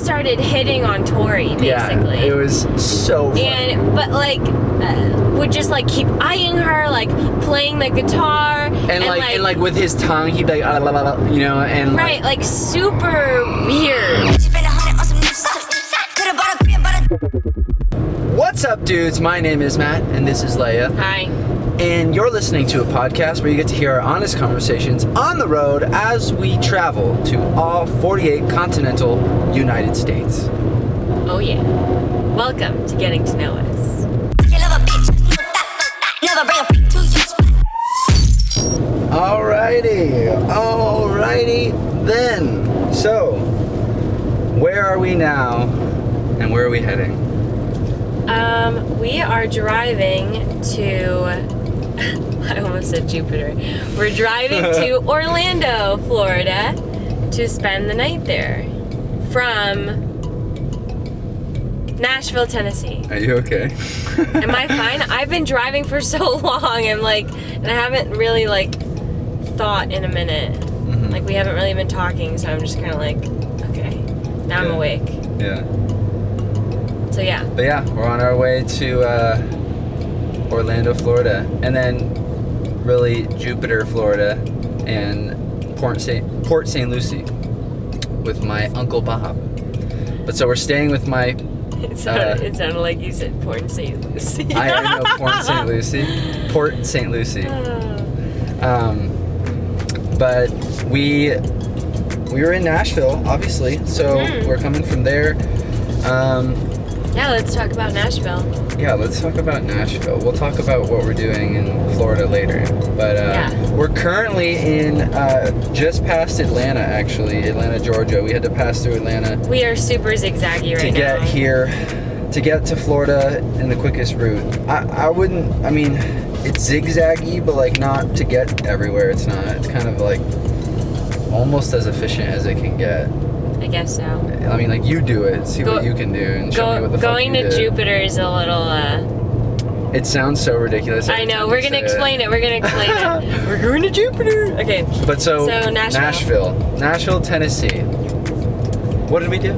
started hitting on Tory, basically. Yeah, it was so fun. But like, would just like keep eyeing her, like playing the guitar. And like with his tongue, he'd be like, you know, and right, like super weird. What's up, dudes? My name is Matt, and this is Leia. Hi. And you're listening to a podcast where you get to hear our honest conversations on the road as we travel to all 48 continental United States. Oh yeah. Welcome to Getting to Know Us. Alrighty then. So, where are we now, and where are we heading? We are driving to, I almost said Jupiter. We're driving to Orlando, Florida to spend the night there from Nashville, Tennessee. Are you okay? Am I fine? I've been driving for so long, and I haven't really thought in a minute. Mm-hmm. Like we haven't really been talking, so I'm just kind of like, okay, now I'm awake. Yeah. So yeah. But yeah, we're on our way to Orlando, Florida, and then really Jupiter, Florida, and Port St. Lucie with my Uncle Bob. But so we're staying with my... It sounded like you said Port St. Lucie. I know Port St. Lucie. Port St. Lucie. But we were in Nashville, obviously, so we're coming from there. Yeah, let's talk about Nashville. Yeah, let's talk about Nashville. We'll talk about what we're doing in Florida later. But we're currently in just past Atlanta, actually. Atlanta, Georgia. We had to pass through Atlanta. We are super zigzaggy right now. To get here, to get to Florida in the quickest route. I mean, it's zigzaggy, but not to get everywhere. It's not. It's kind of almost as efficient as it can get. I guess so. I mean, you do it, see what you can do, and show me what the fuck Going you to did. Jupiter is a little, It sounds so ridiculous. I know, we're gonna explain it. We're going to Jupiter! Okay. But so Nashville, Tennessee. What did we do?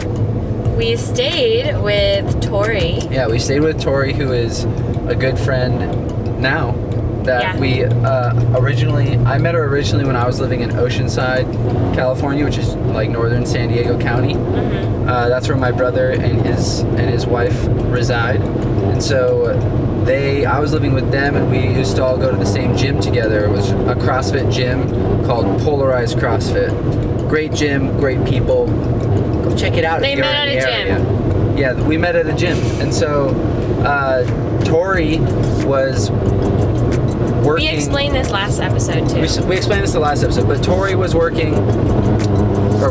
We stayed with Tory. Yeah, we stayed with Tory, who is a good friend now. That we I met her originally when I was living in Oceanside, California, which is northern San Diego County. Mm-hmm. That's where my brother and his wife reside, and so I was living with them, and we used to all go to the same gym together. It was a CrossFit gym called Polarized CrossFit. Great gym, great people. Go check it out. They met at a gym. Yeah, we met at a gym, and so Tory was working. We explained this last episode too. We explained this the last episode, but Tory was working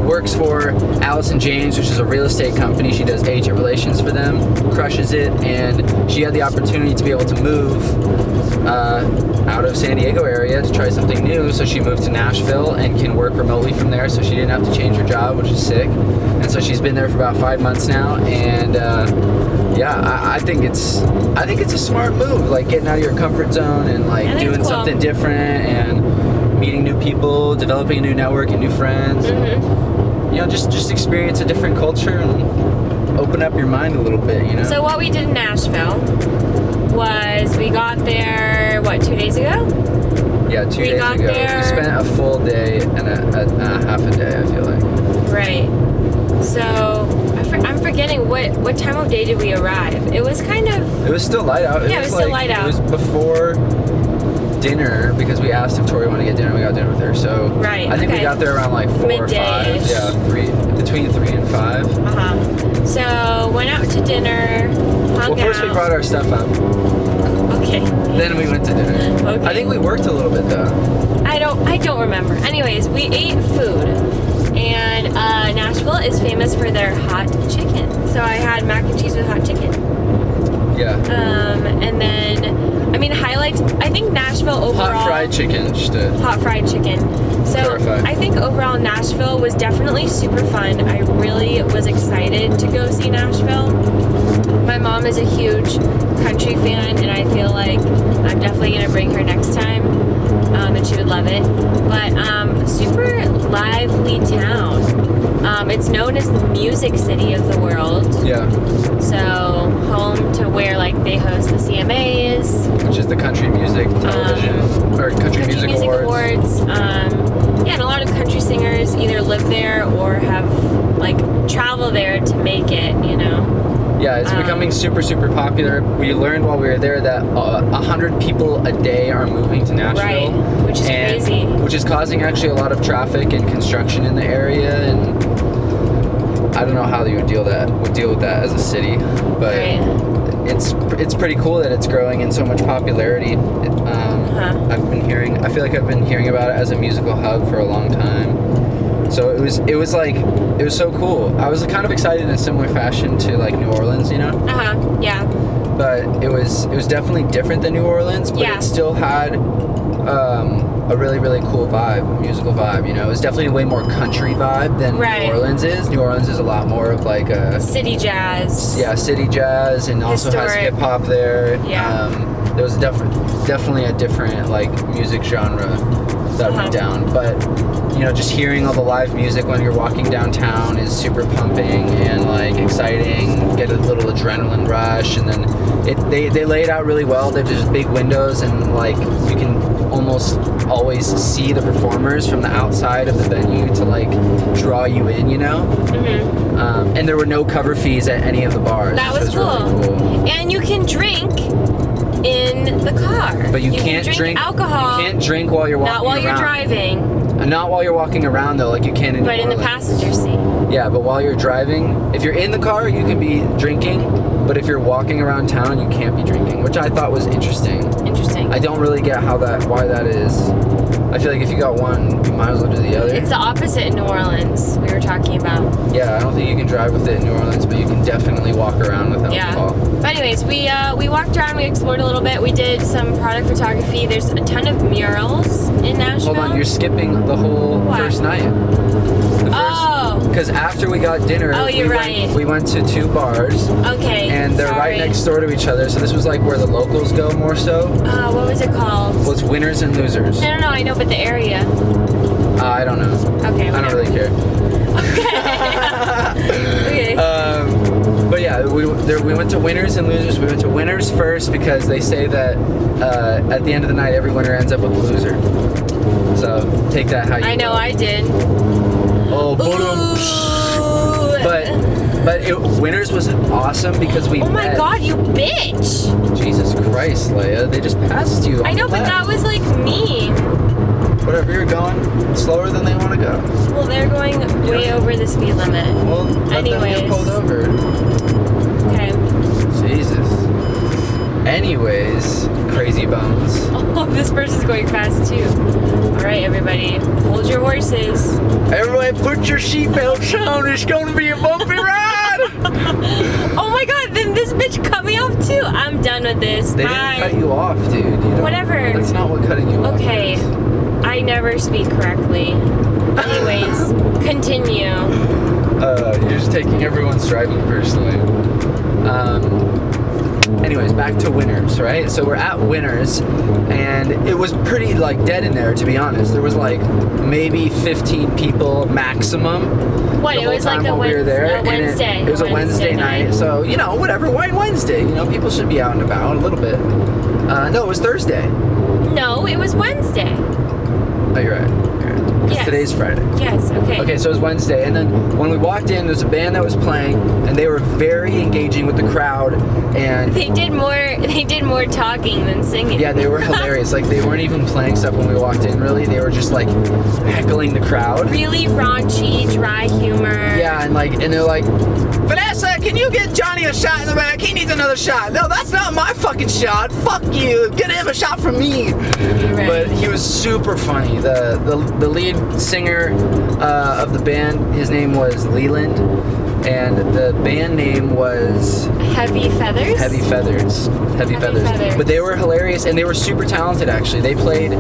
works for Allison James, which is a real estate company. She does agent relations for them, crushes it, and she had the opportunity to be able to move out of San Diego area to try something new, so she moved to Nashville and can work remotely from there, so she didn't have to change her job, which is sick. And so she's been there for about 5 months now, and I think it's a smart move, getting out of your comfort zone and doing something different and meeting new people, developing a new network and new friends. Mm-hmm. Just experience a different culture and open up your mind a little bit, So what we did in Nashville was we got there, 2 days ago? Yeah, 2 days ago. There. We spent a full day and a half a day, I feel like. Right. So I'm forgetting what time of day did we arrive. It was kind of... It was still light out. It was still light out. It was before dinner because we asked if Tory wanted to get dinner. We got dinner with her. So I think we got there around 4 or 5. Yeah, between 3 and 5. So went out to dinner. Hung first out. we brought our stuff up. Okay. Then we went to dinner. Okay. I think we worked a little bit though. I don't remember. Anyways, we ate food. And Nashville is famous for their hot chicken. So I had mac and cheese with hot chicken. Yeah. And then, highlights, I think Nashville overall... Hot fried chicken. Hot fried chicken. So Terrifying. I think overall Nashville was definitely super fun. I really was excited to go see Nashville. My mom is a huge country fan, and I feel like I'm definitely going to bring her next time. And she would love it. But super lively town. It's known as the music city of the world. Yeah. So home to where like they host the CMAs, Which is the country music television or country music awards. Yeah, and a lot of country singers either live there or have like travel there to make it. You know. Yeah, it's becoming super, super popular. We learned while we were there that 100 people a day are moving to Nashville. Right, which is crazy. Which is causing actually a lot of traffic and construction in the area, and I don't know how you would deal with that as a city, but it's pretty cool that it's growing in so much popularity. I feel like I've been hearing about it as a musical hub for a long time. So it was so cool. I was kind of excited in a similar fashion to like New Orleans, you know? Yeah. But it was definitely different than New Orleans, but it still had a really, really cool vibe, a musical vibe, you know? It was definitely a way more country vibe than New Orleans is. New Orleans is a lot more of like a... City jazz. Yeah, city jazz, and also has hip-hop there. Yeah. There was definitely a different like music genre that went down, but you know, just hearing all the live music when you're walking downtown is super pumping and like exciting. Get a little adrenaline rush, and then they lay it out really well. There's just big windows, and like you can almost always see the performers from the outside of the venue to like draw you in, you know. And there were no cover fees at any of the bars. That was cool. Really cool. And you can drink in the car. But you can't drink alcohol. You can't drink while you're walking around. Not while you're driving. Not while you're walking around though, like you can in New Orleans. But in the passenger seat. Yeah, but while you're driving, if you're in the car, you can be drinking. But if you're walking around town, you can't be drinking, which I thought was interesting. Interesting. I don't really get why that is. I feel like if you got one, you might as well do the other. It's the opposite in New Orleans. We were talking about. Yeah, I don't think you can drive with it in New Orleans, but you can definitely walk around with alcohol. But anyways, we walked around, we explored a little bit. We did some product photography. There's a ton of murals in Nashville. Hold on, you're skipping the whole first night. Because after we got dinner, we went to 2 bars. Okay. And they're right next door to each other, so this was like where the locals go more so. What was it called? Well, it's Winners and Losers. No, I know, but the area. I don't know. Okay. I don't really care. Okay. But yeah, we went to Winners and Losers. We went to Winners first because they say that at the end of the night, every winner ends up with a loser. So take that how you will. I know, I did. Oh, but Winners was awesome because we met. Oh my god, you bitch! Jesus Christ, Leia, they just passed you. I know, but that was like mean. Whatever, you're going slower than they want to go. Well, they're going way over the speed limit. Well, let them get pulled over. Okay. Jesus. Anyways, crazy bones. Oh, this person's going fast too. All right, everybody, hold your horses. Everybody, put your seatbelts on. It's gonna be a bumpy ride. Oh my god, then this bitch cut me off too. I'm done with this. They didn't cut you off, dude. You know, whatever. That's not what cutting you off is. Okay, I never speak correctly. Anyways, continue. You're just taking everyone's driving personally. Anyways, back to Winners, right? So we're at Winners, and it was pretty like dead in there, to be honest. There was like maybe 15 people maximum. What? It was like a Wednesday. It was a Wednesday night, so you know, whatever. Why Wednesday? You know, people should be out and about a little bit. No, it was Thursday. No, it was Wednesday. Oh, you're right. Yes. Today's Friday. Yes, okay. Okay, so it was Wednesday, and then when we walked in, there was a band that was playing, and they were very engaging with the crowd, and they did more talking than singing. Yeah, they were hilarious. Like, they weren't even playing stuff when we walked in, really. They were just, like, heckling the crowd. Really raunchy, dry humor. Yeah, and they're like, Vanessa, can you get Johnny a shot in the back? He needs another shot. No, that's not my fucking shot. Fuck you. Get him a shot from me. Right. But he was super funny. The lead singer of the band, his name was Leland, and the band name was Heavy Feathers. But they were hilarious, and they were super talented. Actually, they played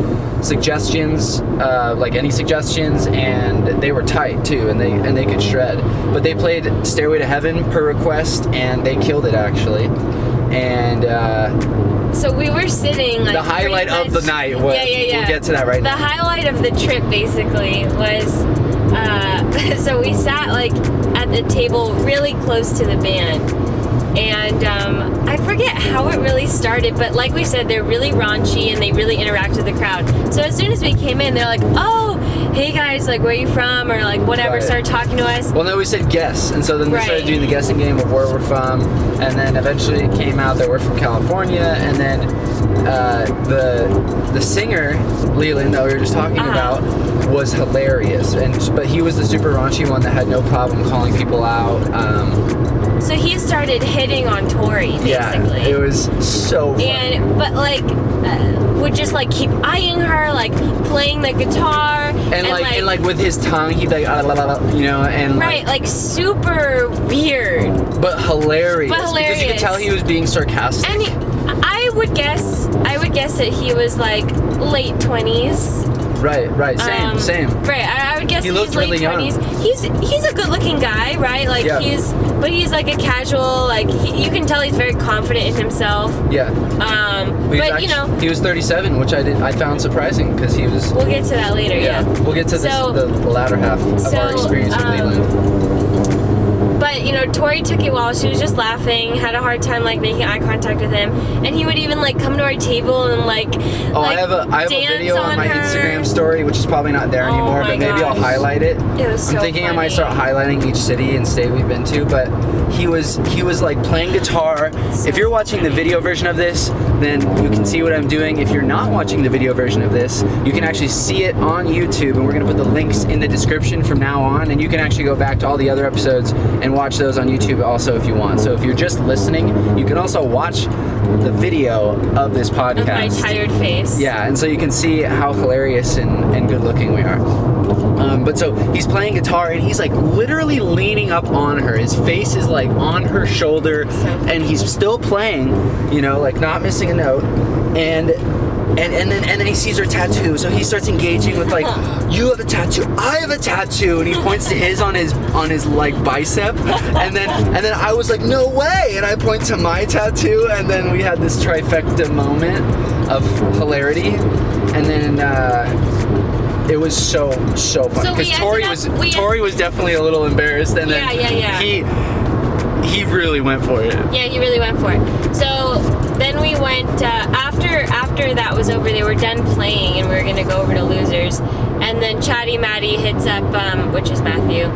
suggestions, like any suggestions, and they were tight too, and they could shred. But they played Stairway to Heaven per request, and they killed it actually. And so we were sitting like the highlight of the night was, yeah. We'll get to that right now. The highlight of the trip basically was So we sat like at the table really close to the band, and I forget how it really started, but like we said, they're really raunchy and they really interact with the crowd. So as soon as we came in, they're like, "Oh, hey guys, like where are you from?" or like whatever, Right. started talking to us. Well, no, we said guess, and so then we Right. started doing the guessing game of where we're from, and then eventually it came out that we're from California, and then the singer Leland that we were just talking about was hilarious, but he was the super raunchy one that had no problem calling people out. So he started hitting on Tory, basically. Yeah, it was so fun. But like would just like keep eyeing her, like playing the guitar, and like with his tongue, he'd like you know, and right, like super weird, but hilarious. But hilarious. Because you could tell he was being sarcastic. and I would guess that he was like late 20s. Right, same. Right, I would guess He he's looked late really young. 20s. He's a good-looking guy, right? Like Yeah. he's like a casual, like you can tell he's very confident in himself. Yeah. But you know, he was 37, which I found surprising because he was. we'll get to that later. Yeah. We'll get to the latter half of our experience with Leland. But you know, Tory took it well. She was just laughing, had a hard time like making eye contact with him, and he would even like come to our table and like. Oh, like, I have a video on my her. Instagram story, which is probably not there anymore, my but maybe I'll gosh. highlight it. It was so I'm thinking I might funny. start highlighting each city and state we've been to, but he was like playing guitar. So if you're watching the video version of this, then you can see what I'm doing. If you're not watching the video version of this, you can actually see it on YouTube, and we're gonna put the links in the description from now on, and you can actually go back to all the other episodes and watch those on YouTube also if you want. So if you're just listening, you can also watch the video of this podcast. Of my tired face. Yeah, and so you can see how hilarious and good looking we are. But so he's playing guitar and he's like literally leaning up on her. His face is like on her shoulder, and he's still playing, you know, like not missing a note. And then he sees her tattoo, so he starts engaging with like, "You have a tattoo, I have a tattoo," and he points to his on his like bicep, and then I was like, "No way!" and I point to my tattoo, and then we had this trifecta moment of hilarity, and then it was so fun So because we Tory was definitely a little embarrassed, and then he really went for it. Yeah, he really went for it. So then we went after that was over. They were done playing, and we were gonna go over to Losers. And then Chatty Matty hits up, which is Matthew.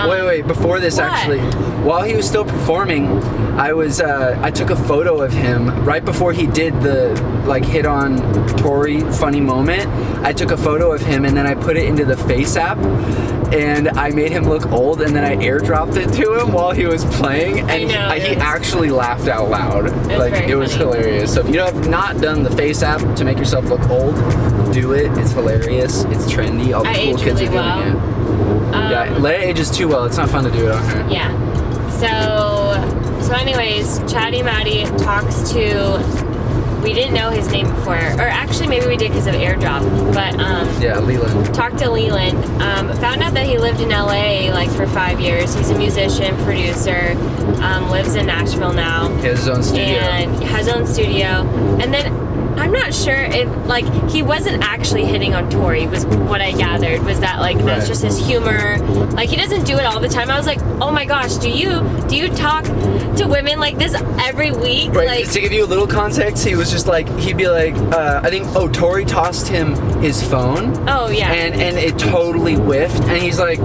Wait! Before this, what? actually, while he was still performing, I took a photo of him right before he did the like hit on Tory funny moment. I took a photo of him and then I put it into the Face app, and I made him look old, and then I airdropped it to him while he was playing, and he actually laughed out loud. It was hilarious. So if you have not done the Face app to make yourself look old, do it. It's hilarious. It's trendy. All the cool kids are doing it. Yeah, Leia ages too well. It's not fun to do it on her. Yeah. So anyways, Chatty Matty talks to. We didn't know his name before, or actually maybe we did because of airdrop. But yeah, Leland. Talked to Leland. Found out that he lived in LA like for 5 years. He's a musician, producer. Lives in Nashville now. He has his own studio. And then I'm not sure if like he wasn't actually hitting on Tory. Was what I gathered was that like that's just his humor. Like he doesn't do it all the time. I was like, oh my gosh, do you talk to women like this every week? Right. Like, to give you a little context, he was just like he'd be like, I think Tory tossed him his phone. Oh yeah. And it totally whiffed, and he's like,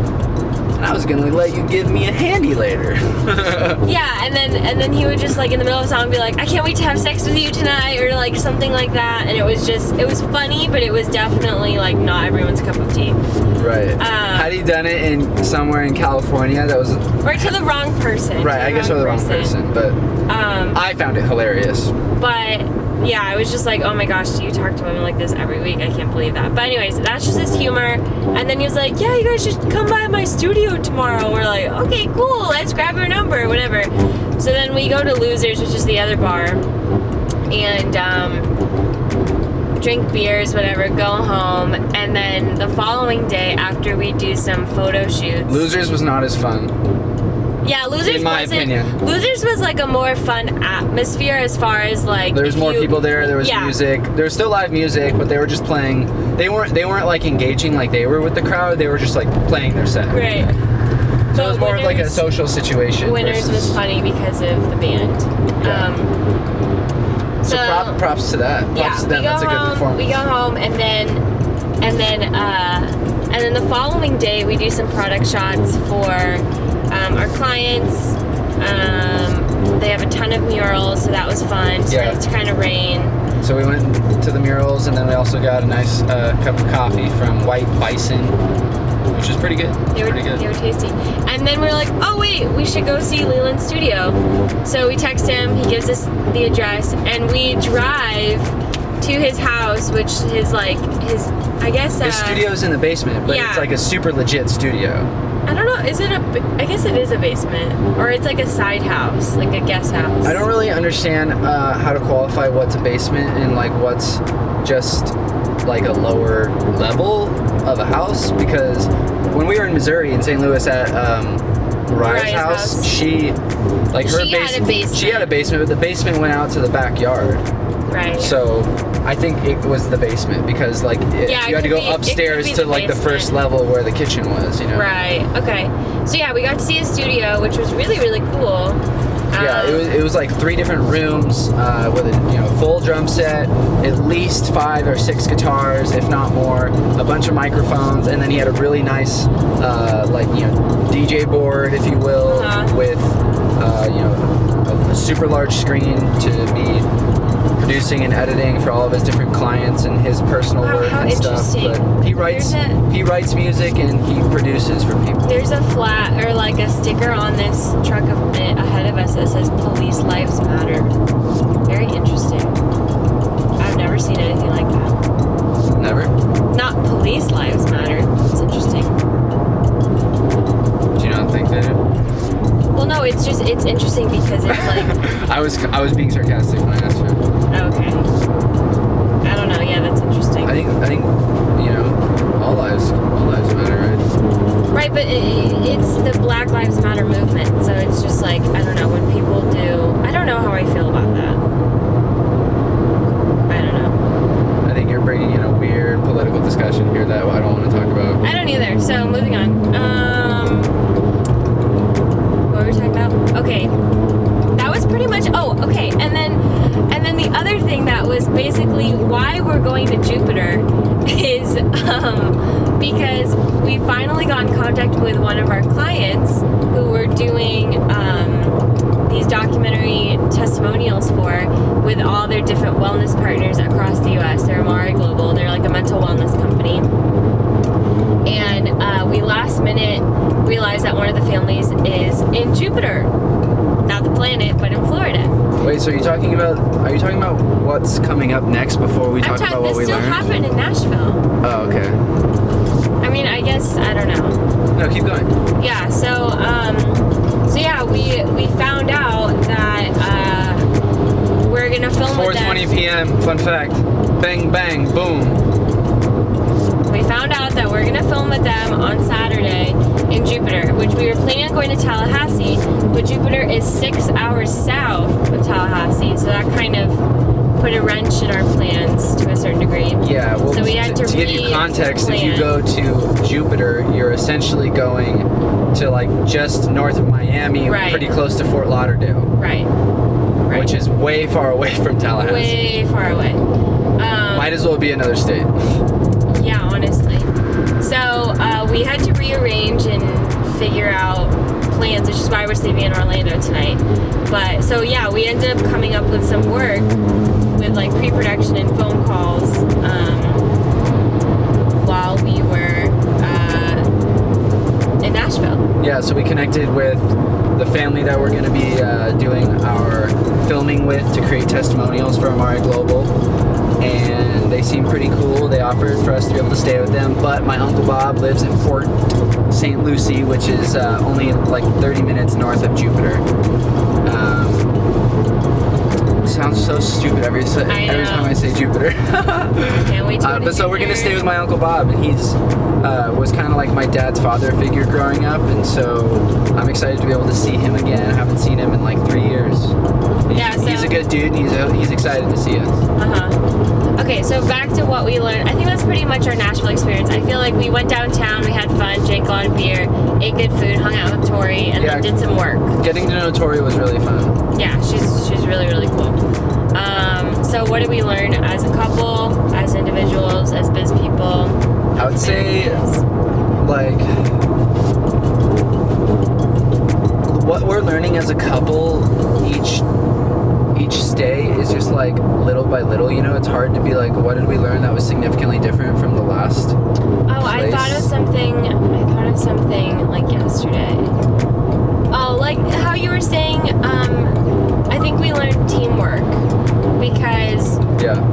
I was gonna let you give me a handy later. Yeah, and then he would just like in the middle of the song be like, I can't wait to have sex with you tonight, or like something like that, and it was funny, but it was definitely like not everyone's cup of tea. Right. Had he done it somewhere in California, that was or to the wrong person. Right, I guess for the wrong person, but I found it hilarious. But yeah, I was just like, oh my gosh, do you talk to women like this every week? I can't believe that. But anyways, that's just his humor. And then he was like, yeah, you guys should come by my studio tomorrow. We're like, okay, cool, let's grab your number, whatever. So then we go to Losers, which is the other bar, and drink beers, whatever, go home. And then the following day, after we do some photo shoots. Losers was not as fun. Yeah, Losers In my wasn't. opinion. Losers was like a more fun atmosphere as far as like. There's more people there. There was Yeah. music. There was still live music, but they were just playing. They weren't like engaging like they were with the crowd. They were just like playing their set. Right. So it was more of like a social situation. Winners was funny because of the band. Yeah. So props to that. Props to them. That's a good performance. We go home and then the following day we do some product shots for our clients. They have a ton of murals, so that was fun. Started to kind of rain. So we went to the murals, and then we also got a nice cup of coffee from White Bison, which is pretty good. They were tasty. And then we were like, oh wait, we should go see Leland's studio. So we text him, he gives us the address, and we drive to his house, which is like his studio's in the basement, but it's like a super legit studio. I don't know, I guess it is a basement, or it's like a side house, like a guest house. I don't really understand how to qualify what's a basement and like what's just like a lower level of a house, because when we were in Missouri, in St. Louis at Mariah's house, she had a basement, but the basement went out to the backyard. Right. So I think it was the basement, because like you had to go upstairs to like the first level where the kitchen was, you know. Right. Okay. So yeah, we got to see his studio, which was really, really cool. Yeah, it was like 3 different rooms with a full drum set, at least 5 or 6 guitars, if not more, a bunch of microphones, and then he had a really nice DJ board, if you will, with a super large screen to be producing and editing for all of his different clients and his personal work and stuff. But he writes music and he produces for people. There's a flat or like a sticker on this truck ahead of us that says "Police Lives Matter." Very interesting. I've never seen anything like that. Never? Not "Police Lives Matter." It's interesting. Do you not think they do? Well, no, it's interesting because it's like. I was being sarcastic when I asked you. Okay. I don't know. Yeah, that's interesting. I think all lives matter, right? Right, but it's the Black Lives Matter movement, so it's just like, I don't know, when people do, I don't know how I feel about that. I don't know. I think you're bringing in a weird political discussion here that I don't want to talk about. I don't either, so moving on. What were we talking about? Okay. That was pretty much, okay, and then the other thing that was basically why we're going to Jupiter is because we finally got in contact with one of our clients who we're doing these documentary testimonials for with all their different wellness partners across the U.S. They're Amare Global. They're like a mental wellness company. And we last minute realized that one of the families is in Jupiter. Not the planet, but in Florida. Wait, so are you talking about what's coming up next before we talk about what we learned? This still happened in Nashville. Oh, okay. I mean, I guess, I don't know. No, keep going. Yeah, so yeah, we found out that we're gonna film with them. 4:20 p.m. Fun fact. Bang, bang, boom. We found out that we're gonna film with them on Saturday in Jupiter, which we were planning on going to Tallahassee, but Jupiter is 6 hours south of Tallahassee, so that kind of put a wrench in our plans to a certain degree. Yeah, well, so we had to give you context, if you go to Jupiter, you're essentially going to like just north of Miami, pretty close to Fort Lauderdale. Right. Which is way far away from Tallahassee. Way far away. Might as well be another state. Yeah, honestly. So we had to rearrange and figure out plans, which is why we're sleeping in Orlando tonight. But so yeah, we ended up coming up with some work with like pre-production and phone calls while we were in Nashville. Yeah, so we connected with the family that we're going to be doing our filming with to create testimonials for Amare Global. And they seem pretty cool. They offered for us to be able to stay with them, but my Uncle Bob lives in Port St. Lucie, which is only like 30 minutes north of Jupiter. sounds so stupid every time I say Jupiter. Can't wait to But so we're gonna stay with my Uncle Bob, and he's was kind of like my dad's father figure growing up, and so I'm excited to be able to see him again. I haven't seen him in like 3 years. He's a good dude, and he's excited to see us. Okay, so back to what we learned. I think that's pretty much our Nashville experience. I feel like we went downtown, we had fun, drank a lot of beer, ate good food, hung out with Tory, and then did some work. Getting to know Tory was really fun. Yeah, she's really, really cool. So what did we learn as a couple, as individuals, as biz people? I would say, like, what we're learning as a couple each stay is just like little by little. You know, it's hard to be like, what did we learn that was significantly different from the last place? I thought of something like yesterday. Oh, like how you were saying, I think we learned teamwork because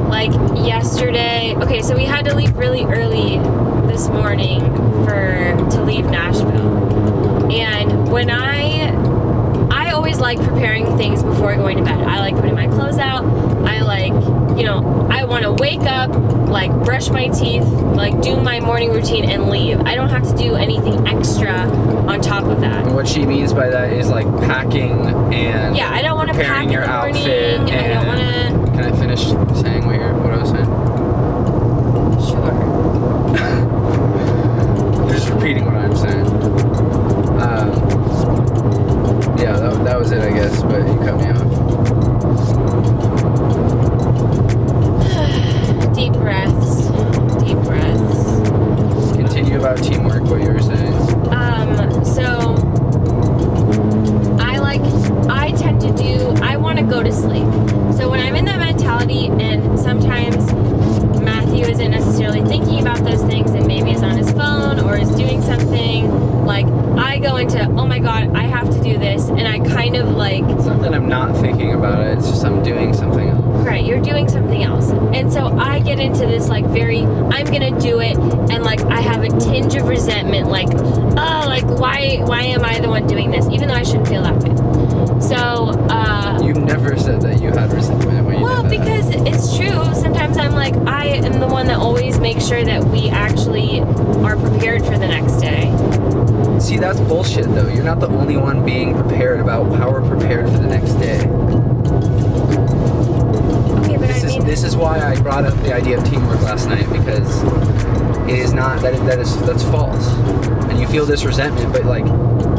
like yesterday, okay, so we had to leave really early this morning to leave Nashville. And when I always like preparing things before going to bed. I like putting my clothes out. I like, I want to wake up, like brush my teeth, like do my morning routine and leave. I don't have to do anything extra on top of that. And what she means by that is like packing and I don't want to pack in your the morning. outfit. And I don't want to. Can I finish saying what I was saying? Sure. Just repeating what I'm saying. That was it, I guess, but you cut me off. Deep breaths. Continue about teamwork, what you were saying. So I want to go to sleep. So when I'm in that mentality, and sometimes Matthew isn't necessarily thinking about those things and maybe is on his phone or is doing something, like I go into, oh my god, I have to do this, and I kind of like... It's not that I'm not thinking about it, it's just I'm doing something else. Right, you're doing something else. And so I get into this like I'm gonna do it, and like I have a tinge of resentment, like, oh, like why am I the one doing this? Even though I shouldn't feel that way. So, you never said that you had resentment when you did that. Because it's true. Sometimes I'm like, I am the one that always makes sure that we actually are prepared for the next day. See, that's bullshit, though. You're not the only one being prepared about how we're prepared for the next day. Okay, but This is why I brought up the idea of teamwork last night, because it is not, that's false. And you feel this resentment, but like,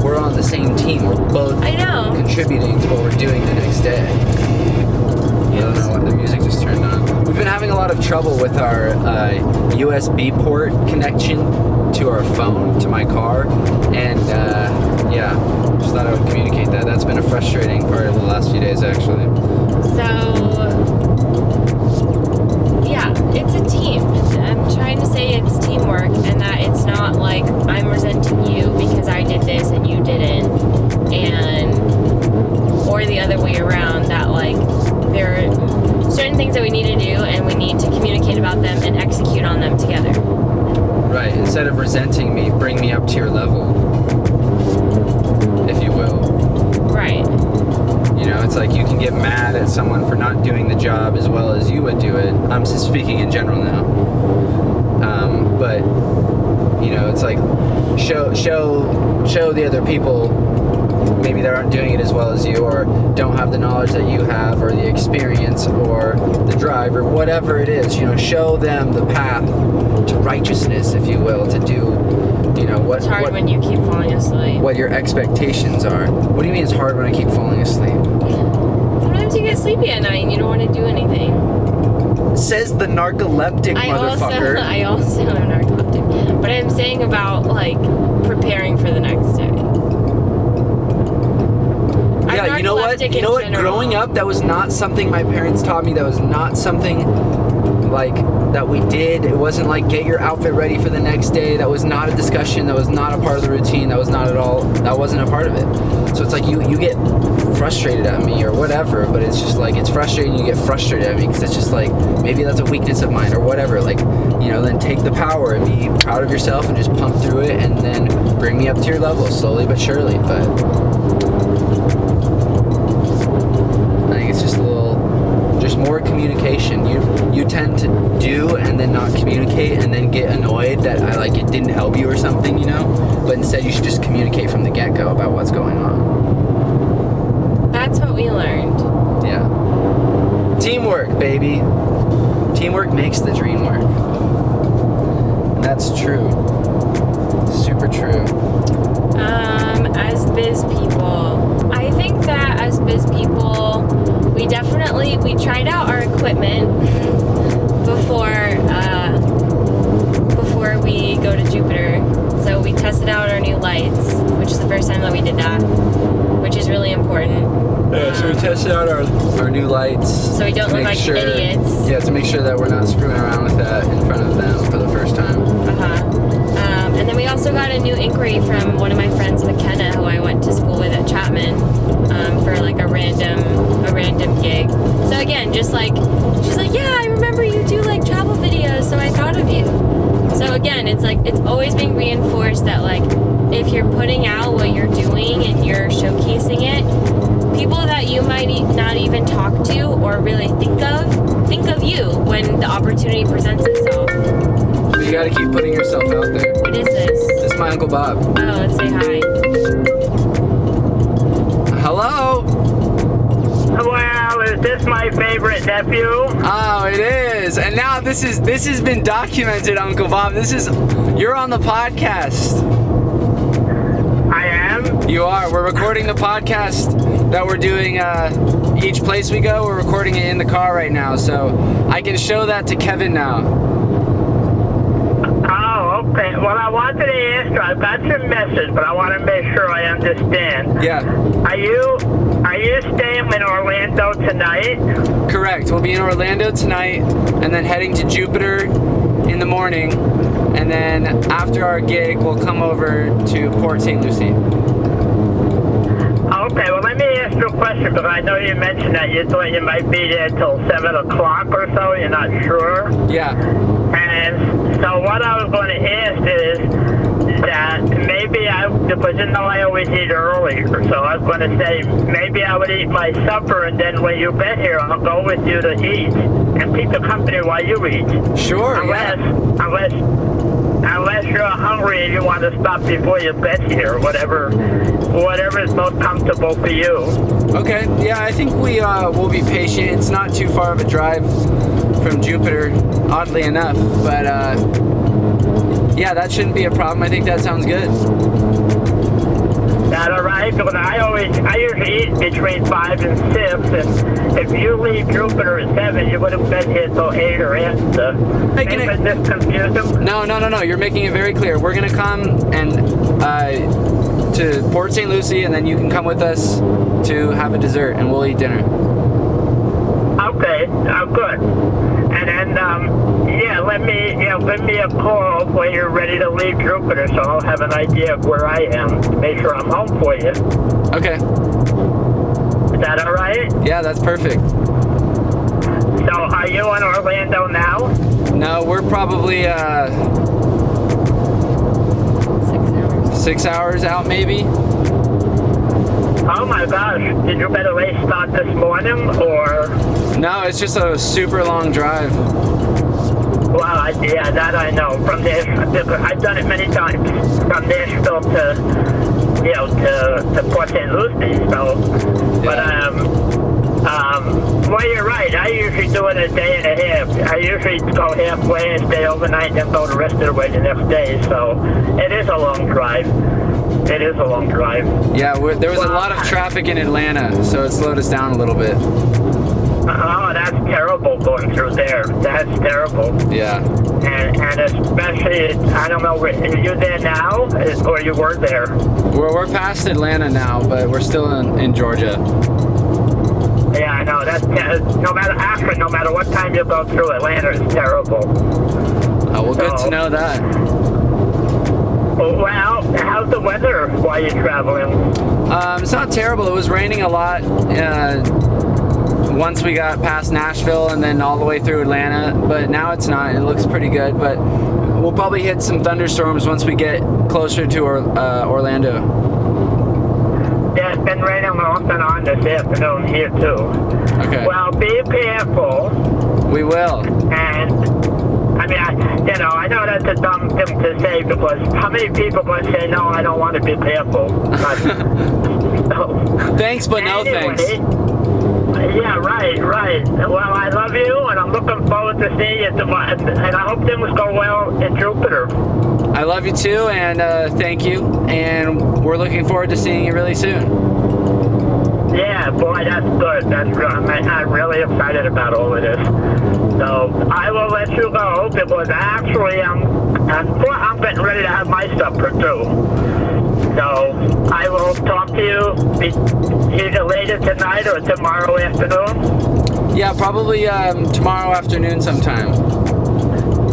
we're on the same team. We're both contributing to what we're doing the next day. I don't know what the music just turned on. We've been having a lot of trouble with our USB port connection to our phone, to my car, and just thought I would communicate that. That's been a frustrating part of the last few days, actually. It's a team. I'm trying to say it's teamwork, and that it's not like I'm resenting you because I did this and you didn't, or the other way around, that like there are certain things that we need to do and we need to communicate about them and execute on them together. Right, instead of resenting me, bring me up to your level, if you will. Right. It's like you can get mad at someone for not doing the job as well as you would do it. I'm just speaking in general now. But it's like show the other people maybe they aren't doing it as well as you, or don't have the knowledge that you have, or the experience, or the drive, or whatever it is. Show them the path to righteousness, if you will, to do. It's hard when you keep falling asleep. What your expectations are. What do you mean it's hard when I keep falling asleep? Sometimes you get sleepy at night and you don't want to do anything. Says the narcoleptic motherfucker. I also am narcoleptic. But I'm saying about, like, preparing for the next day. Yeah, you know what? Growing up, that was not something my parents taught me. That was not something like that we did. It wasn't like get your outfit ready for the next day. That was not a discussion. That was not a part of the routine. That was not at all. That wasn't a part of it. So it's like you get frustrated at me or whatever, but it's just like it's frustrating. You get frustrated at me because it's just like maybe that's a weakness of mine or whatever. Like then take the power and be proud of yourself and just pump through it, and then bring me up to your level slowly but surely. But I think it's just a little instead you should just communicate from the get-go about what's going on. That's what we learned. Yeah. Teamwork, baby. Teamwork makes the dream work. And that's true. Super true. As biz people, I think that as biz people, we tried out our equipment before we go to Jupiter. So we tested out our new lights, which is the first time that we did that, which is really important. Yeah, so we tested out our new lights. So we don't look like idiots. Yeah, to make sure that we're not screwing around with that in front of them for the first time. And then we also got a new inquiry from one of my friends, McKenna, who I went to school with at Chapman, for like a random gig. So again, just like, she's like, yeah, I remember you do like travel videos, so I thought of you. So again, it's like, it's always being reinforced that like, if you're putting out what you're doing and you're showcasing it, people that you might not even talk to or really think of you when the opportunity presents itself. So you gotta keep putting yourself out there. What is this? This is my Uncle Bob. Oh, let's say hi. Hello? Well, is this my favorite nephew? Oh, it is. And now this has been documented, Uncle Bob. You're on the podcast. I am? You are. We're recording the podcast that we're doing each place we go. We're recording it in the car right now, so I can show that to Kevin now. Oh, okay. Well, I wanted to ask you, I got your message, but I want to make sure I understand. Yeah. Are you staying in Orlando tonight? Correct. We'll be in Orlando tonight and then heading to Jupiter in the morning. And then after our gig, we'll come over to Port St. Lucie. Okay, well, let me ask you a question, because I know you mentioned that you thought you might be there till 7 o'clock or so. You're not sure? Yeah. And so what I was going to ask is that maybe because you know I always eat earlier, so I was going to say maybe I would eat my supper, and then when you get here, I'll go with you to eat and keep you company while you eat. Sure. Unless you're hungry and you want to stop before you get here, whatever is most comfortable for you. Okay. Yeah, I think we'll be patient. It's not too far of a drive from Jupiter, oddly enough, but yeah, that shouldn't be a problem. I think that sounds good. That all right? Because I usually eat between 5 and 6, and if you leave Jupiter at 7, you would have been here till 8 or after. Maybe this confuse them? No. You're making it very clear. We're gonna come and to Port St. Lucie, and then you can come with us to have a dessert, and we'll eat dinner. Okay. Oh, good. And then, give me a call when you're ready to leave Jupiter, so I'll have an idea of where I am. Make sure I'm home for you. Okay. Is that all right? Yeah, that's perfect. So, are you in Orlando now? No, we're probably 6 hours out, maybe. Oh my gosh! Did you better race start this morning, or? No, it's just a super long drive. Well, yeah, that I know. From Nashville, I've done it many times. From Nashville to Port St. Lucie. So, but well, you're right. I usually do it a day and a half. I usually go halfway and stay overnight, and then go the rest of the way the next day. So, it is a long drive. It is a long drive. Yeah, there was a lot of traffic in Atlanta, so it slowed us down a little bit. Oh, that's terrible going through there. That's terrible. Yeah. And especially, I don't know, are you there now, or you were there? We're past Atlanta now, but we're still in Georgia. Yeah, I know. That's no matter what time you go through Atlanta, it's terrible. Oh, well, good to know that. Well, how's the weather while you're traveling? It's not terrible. It was raining a lot once we got past Nashville and then all the way through Atlanta, but now it's not. It looks pretty good, but we'll probably hit some thunderstorms once we get closer to Orlando. Yeah, it's been raining off and on this afternoon here too. Okay. Well, be careful. We will. And mean, I know that's a dumb thing to say because how many people would say, no, I don't want to be careful. But, so, Thanks, but no anyway, thanks. Yeah, right. Well, I love you, and I'm looking forward to seeing you tomorrow. And I hope things go well in Jupiter. I love you too, and thank you. And we're looking forward to seeing you really soon. Yeah, boy, that's good. That's good. I'm really excited about all of this. So I will let you go because actually I'm getting ready to have my supper too. So I will talk to you either later tonight or tomorrow afternoon. Yeah, probably tomorrow afternoon sometime.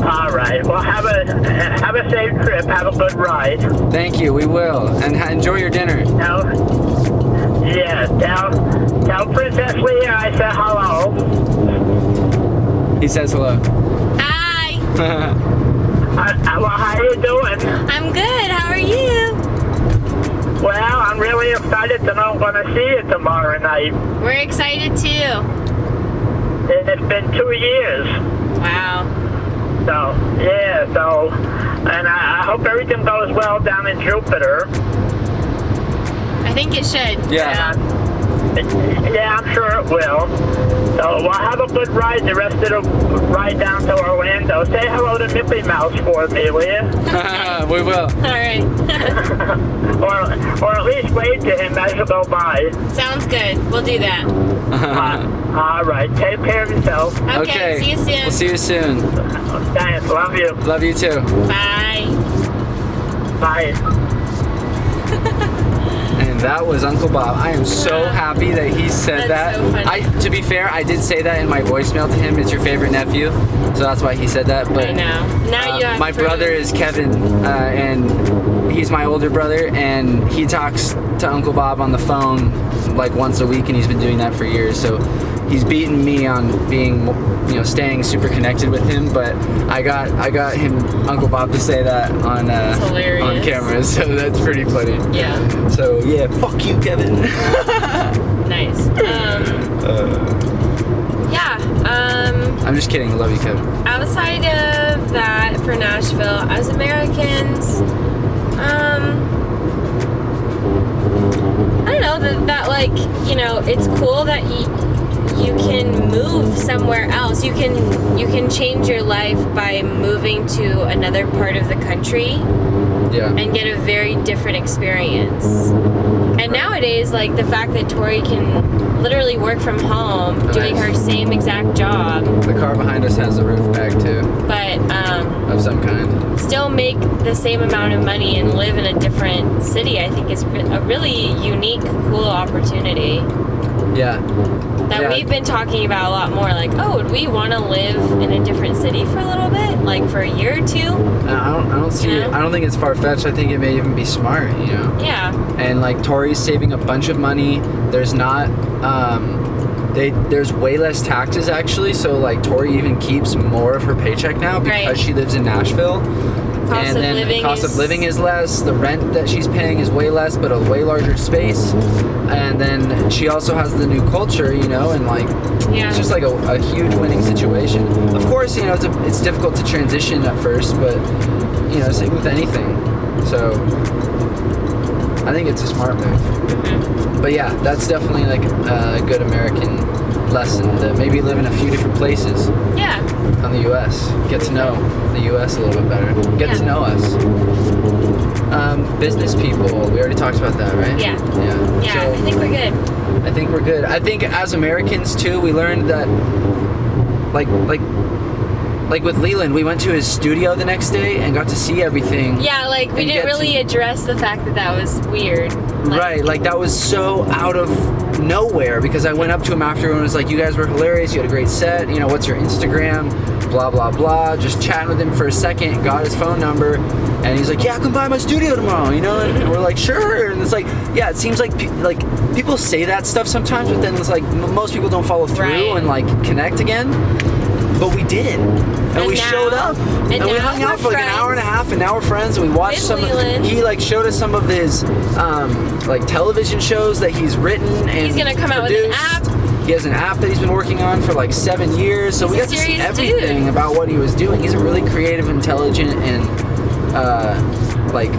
All right. Well, have a safe trip. Have a good ride. Thank you. We will, and enjoy your dinner. Tell Princess Leah I said hello. He says hello. Hi. Well, how you doing? I'm good. How are you? Well, I'm really excited to know I'm going to see you tomorrow night. We're excited too. It's been 2 years. Wow. And I hope everything goes well down in Jupiter. I think it should. Yeah. Yeah, I'm sure it will. So we'll have a good ride the rest of the ride down to Orlando. Say hello to Mickey Mouse for me, will you? We will. All right. or at least wave to him as you go by. Sounds good. We'll do that. All right. Take care of yourself. Okay. See you soon. We'll see you soon. Thanks. Love you. Love you too. Bye. Bye. And that was Uncle Bob. I am so happy that he said That's that. so funny. To be fair, I did say that in my voicemail to him. It's your favorite nephew, so that's why he said that. But I know. Now you have my proof. brother is Kevin, and he's my older brother, and he talks to Uncle Bob on the phone like once a week, and he's been doing that for years. So he's beaten me on being, staying super connected with him. But I got him, Uncle Bob, to say that on camera. So that's pretty funny. Yeah. So yeah, fuck you, Kevin. Nice. I'm just kidding. I love you, Kevin. Outside of that, for Nashville, as Americans, I don't know that it's cool that you can move somewhere else. You can change your life by moving to another part of the country. Yeah. And get a very different experience. And nowadays, like the fact that Tory can literally work from home, doing her same exact job. The car behind us has a roof bag too. But of some kind. Still make the same amount of money and live in a different city. I think is a really unique, cool opportunity. Yeah. That we've been talking about a lot more. Like, would we want to live in a different city for a little bit, like for a year or two? I don't see it. I don't think it's far-fetched. I think it may even be smart, Yeah. And like Tory's saving a bunch of money. There's not there's way less taxes actually, so like Tory even keeps more of her paycheck now because she lives in Nashville. Cost of living is less. The rent that she's paying is way less, but a way larger space. And then she also has the new culture, and like it's just like a huge winning situation. Of course, it's difficult to transition at first, but same with anything. So I think it's a smart move. Mm-hmm. But yeah, that's definitely like a good American lesson to maybe live in a few different places. Yeah. On the U.S. Get to know the U.S. a little bit better. Get to know us. Business people. We already talked about that, right? Yeah. Yeah. Yeah. So, I think we're good. I think we're good. I think as Americans too, we learned that, like with Leland, we went to his studio the next day and got to see everything. Yeah, like we didn't really address the fact that was weird. Right, like that was so out of nowhere because I went up to him after and was like, you guys were hilarious, you had a great set, what's your Instagram, blah blah blah, just chatting with him for a second, got his phone number, and he's like, yeah, come by my studio tomorrow, and we're like, sure, and it's like, yeah, it seems like people say that stuff sometimes, but then it's like most people don't follow through and like connect again. But we did, and we showed up, and we hung out for like an hour and a half, and now we're friends, and we watched he like showed us some of his like television shows that he's written, and he's gonna come out with an app. He has an app that he's been working on for like 7 years. So we got to see serious everything about what he was doing. He's a really creative, intelligent, and like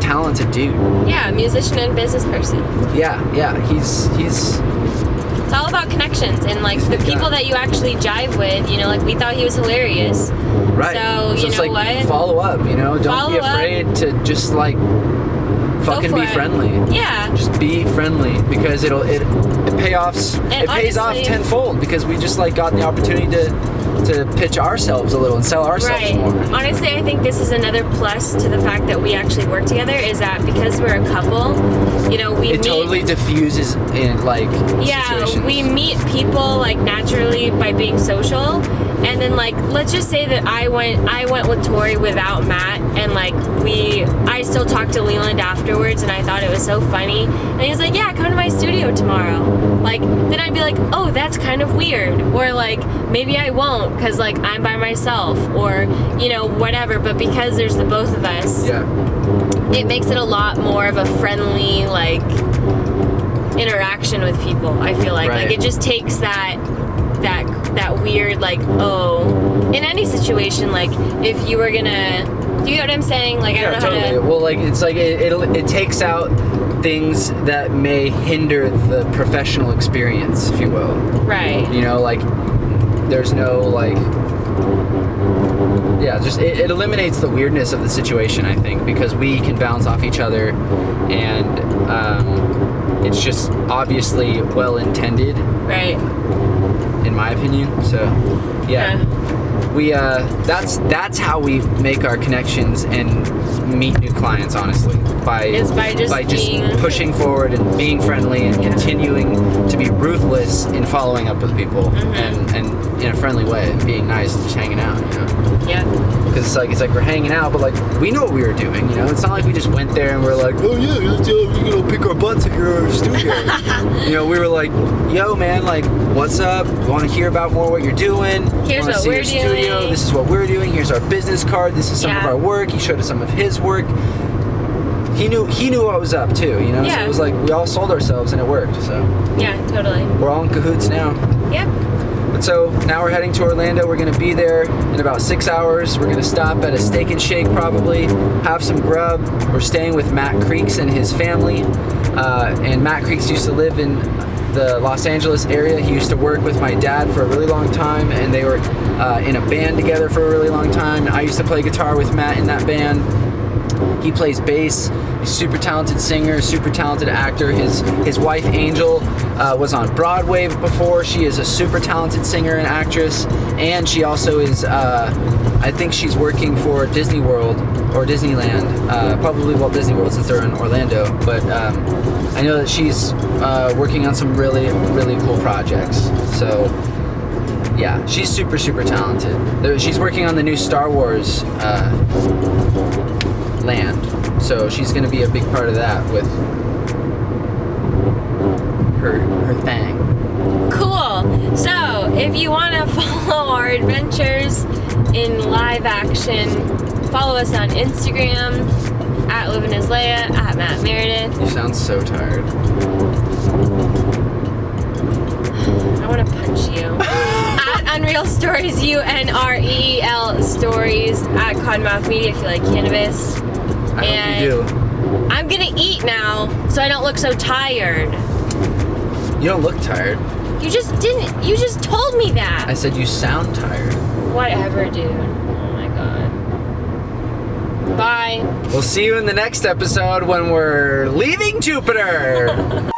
talented dude. Yeah, musician and business person. Yeah. He's It's all about connections and like the people that you actually jive with. You know, like we thought he was hilarious. right. So you it's know like what? follow up. You know, don't Follow be up. afraid to just like fucking for be it. friendly. Yeah. Just be friendly because it pays off honestly- tenfold because we just like got the opportunity to pitch ourselves a little and sell ourselves Right. more. Honestly, I think this is another plus to the fact that we actually work together is that because we're a couple, you know, we It meet. totally diffuses in like Yeah, situations. we meet people like naturally by being social, and then like let's just say that I went with Tory without Matt, and like I still talked to Leland afterwards, and I thought it was so funny, and he was like, yeah, come to my studio tomorrow. Like then I'd be like, oh, that's kind of weird, or like maybe I won't because like I'm by myself, or you know whatever. But because there's the both of us, Yeah. it makes it a lot more of a friendly like interaction with people. I feel like Right. like it just takes that weird like in any situation, like if you were gonna, do you know what I'm saying? Like I Yeah, don't know totally. how to. Well, like it's like it takes out things that may hinder the professional experience, if you will. Right. You know, like there's no like just it eliminates the weirdness of the situation, I think, because we can bounce off each other, and it's just obviously well intended, Right. in my opinion. So yeah. We that's how we make our connections and meet new clients, honestly, by by just being- pushing forward and being friendly and Yeah. continuing to be ruthless in following up with people, and in a friendly way, and being nice and just hanging out, you know. Yeah. Because it's like we're hanging out, but like we know what we were doing, you know. It's not like we just went there and we're like, oh yeah, let's pick our butts at your studio. You know, we were like, yo man, like what's up? We want to hear about more what you're doing. Here's Wanna what see we're your studio. doing. This is what we're doing. Here's our business card. This is some of Yeah. our work. He showed us some of his work. He knew what was up too, you know. So Yeah. it was like we all sold ourselves and it worked. So Yeah. Totally. we're all in cahoots now. Yep. But so now we're heading to Orlando. We're going to be there in about 6 hours. We're going to stop at a Steak and Shake probably, have some grub. We're staying with Matt Creeks and his family. And Matt Creeks used to live in the Los Angeles area. He used to work with my dad for a really long time, and they were in a band together for a really long time. I used to play guitar with Matt in that band. He plays bass. He's a super talented singer, super talented actor. His wife Angel was on Broadway before. She is a super talented singer and actress, and she also is. I think she's working for Disney World or Disneyland, probably Walt Disney World since they're in Orlando. But I know that she's working on some really really cool projects. So yeah, she's super super talented. She's working on the new Star Wars land, so she's going to be a big part of that with her thing. Cool. So, if you want to follow our adventures in live action, follow us on Instagram at Living as Leia, at Matt Meredith. You sound so tired. I want to punch you. At Unreal Stories, UNREEL Stories, at Codmouth Media if you like cannabis. I hope you do. I'm gonna eat now so I don't look so tired. You don't look tired. You just didn't. You just told me that. I said you sound tired. Whatever, dude. Oh my god. Bye. We'll see you in the next episode when we're leaving Jupiter.